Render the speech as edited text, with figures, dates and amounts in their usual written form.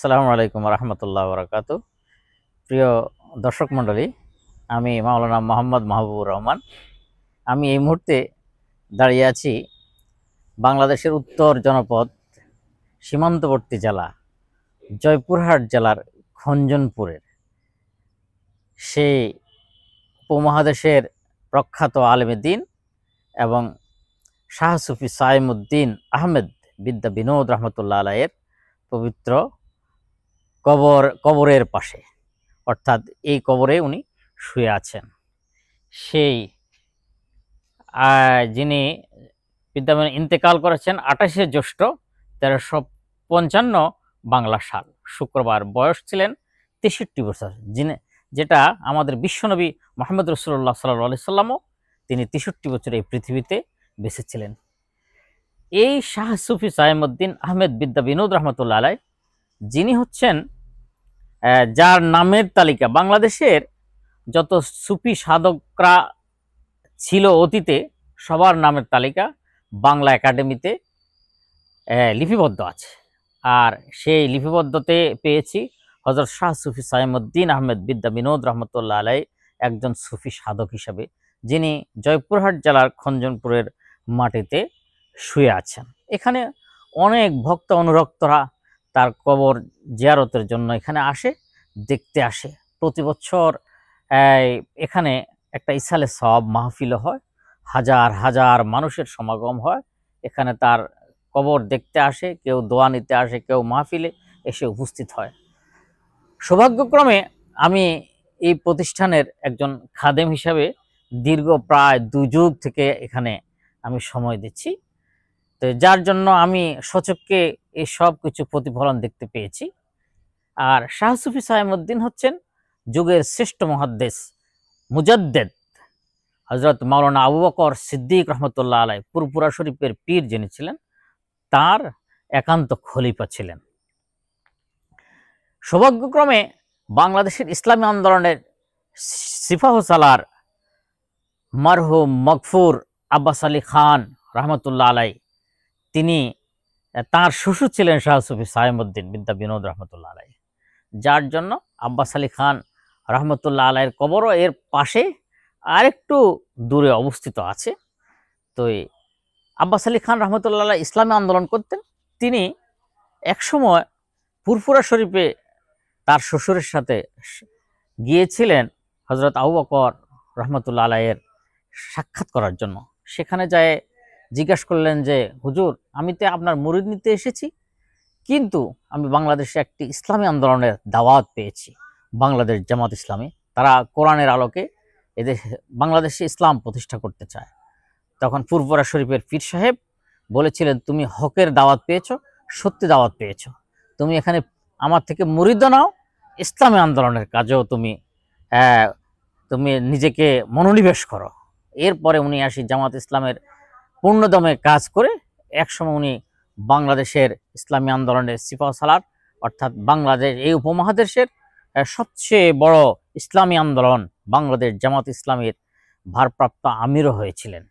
আসসালামু আলাইকুম রহমতুল্লাহ বরকাত। প্রিয় দর্শক মণ্ডলী, আমি মাওলানা মোহাম্মদ মাহবুবুর রহমান। আমি এই মুহূর্তে দাঁড়িয়ে আছি বাংলাদেশের উত্তর জনপদ সীমান্তবর্তী জেলা জয়পুরহাট জেলার খঞ্জনপুরের সেই উপমহাদেশের প্রখ্যাত আলেমে দ্বীন এবং শাহ সুফি সাইমুদ্দিন আহমেদ বিদ্যা বিনোদ রহমতুল্লাহ আলাইয়ের পবিত্র কবরের পাশে, অর্থাৎ এই কবরে উনি শুয়ে আছেন। সেই যিনি বিদ্যাবান ইন্তেকাল করেছেন 28শে জ্যৈষ্ঠ 1355 বাংলা সাল শুক্রবার। বয়স ছিলেন 63 বছর, যেটা আমাদের বিশ্বনবী মোহাম্মদ রসুল্লাহ সাল্লাল্লাহু আলাইহি সাল্লামও তিনি 63 বছর এই পৃথিবীতে বেঁচে ছিলেন। এই শাহ সুফি সাইমুদ্দিন আহমেদ বিদ্যা বিনোদ রহমতুল্লাহ আলাই, যিনি হচ্ছেন যার নামের তালিকা বাংলাদেশের যত সুফি সাধকরা ছিল অতীতে, সবার নামের তালিকা বাংলা একাডেমিতে লিপিবদ্ধ আছে। আর সেই লিপিবদ্ধতে পেয়েছি হযরত শাহ সুফি সাইমুদ্দিন আহমেদ বিদ্যা বিনোদ রহমতুল্লাহ আলাই একজন সুফি সাধক হিসাবে, যিনি জয়পুরহাট জেলার খঞ্জনপুরের মাটিতে শুয়ে আছেন। এখানে অনেক ভক্ত অনুরক্তরা তার কবর জিয়ারতের জন্য এখানে আসে, দেখতে আসে। প্রতি বছর এখানে একটা ইসালে সওয়াব মাহফিল হয়, হাজার হাজার মানুষের সমাগম হয়। এখানে তার কবর দেখতে আসে, কেউ দোয়া নিতে আসে, কেউ মাহফিলে এসে উপস্থিত হয়। সৌভাগ্যক্রমে আমি এই প্রতিষ্ঠানের একজন খাদেম হিসাবে দীর্ঘ প্রায় 2 যুগ থেকে এখানে আমি সময় দিচ্ছি, তো যার জন্য আমি সচক্ষে এই সব কিছু প্রতিফলন দেখতে পেয়েছি। আর শাহ সুফি সাইমুদ্দিন হচ্ছেন যুগের শ্রেষ্ঠ মুহাদ্দিস মুজাদ্দেদ হযরত মাওলানা আবু বকর সিদ্দিক রহমতুল্লাহ আলাই পুরপুরা শরীফের পীর যিনি ছিলেন, তার একান্ত খলিফা ছিলেন। সৌভাগ্যক্রমে বাংলাদেশের ইসলামী আন্দোলনের সিপাহ সালার মারহুম মগফুর আব্বাস আলী খান রহমতুল্লাহ আলাই, তিনি তার শ্বশুর ছিলেন শাহ সুফি সাইমুদ্দিন বিদ্যা বিনোদ রহমতুল্লাহ আলাই, যার জন্য আব্বাস আলী খান রহমতুল্লাহ আলাইয়ের কবরও এর পাশে আরেকটু দূরে অবস্থিত আছে। তো আব্বাস আলী খান রহমতুল্লাহ আলাই ইসলামী আন্দোলন করতেন। তিনি একসময় ফুরফুরা শরীফে তার শ্বশুরের সাথে গিয়েছিলেন হযরত আবু বকর রহমতুল্লাহ আলাইয়ের সাক্ষাৎ করার জন্য। সেখানে যায় জিজ্ঞাসা করলেন যে, হুজুর, আমি তো আপনার মুরিদ নিতে এসেছি, কিন্তু আমি বাংলাদেশে একটি ইসলামী আন্দোলনের দাওয়াত পেয়েছি, বাংলাদেশ জামাত ইসলামী। তারা কোরআনের আলোকে এদেশে বাংলাদেশে ইসলাম প্রতিষ্ঠা করতে চায়। তখন ফুরফুরা শরীফের পীর সাহেব বলেছিলেন, তুমি হকের দাওয়াত পেয়েছো, সত্যি দাওয়াত পেয়েছো, তুমি এখানে আমার থেকে মুরিদ নাও, ইসলামী আন্দোলনের কাজেও তুমি নিজেকে মনোনিবেশ করো। এরপরে উনি আসি জামাত ইসলামের পূর্ণদমে কাজ করে একসময় উনি বাংলাদেশের ইসলামী আন্দোলনের সিপাহ সালার, অর্থাৎ বাংলাদেশ এই উপমহাদেশের সবচেয়ে বড় ইসলামী আন্দোলন বাংলাদেশ জামাত ইসলামীর ভারপ্রাপ্ত আমিরও হয়েছিলেন।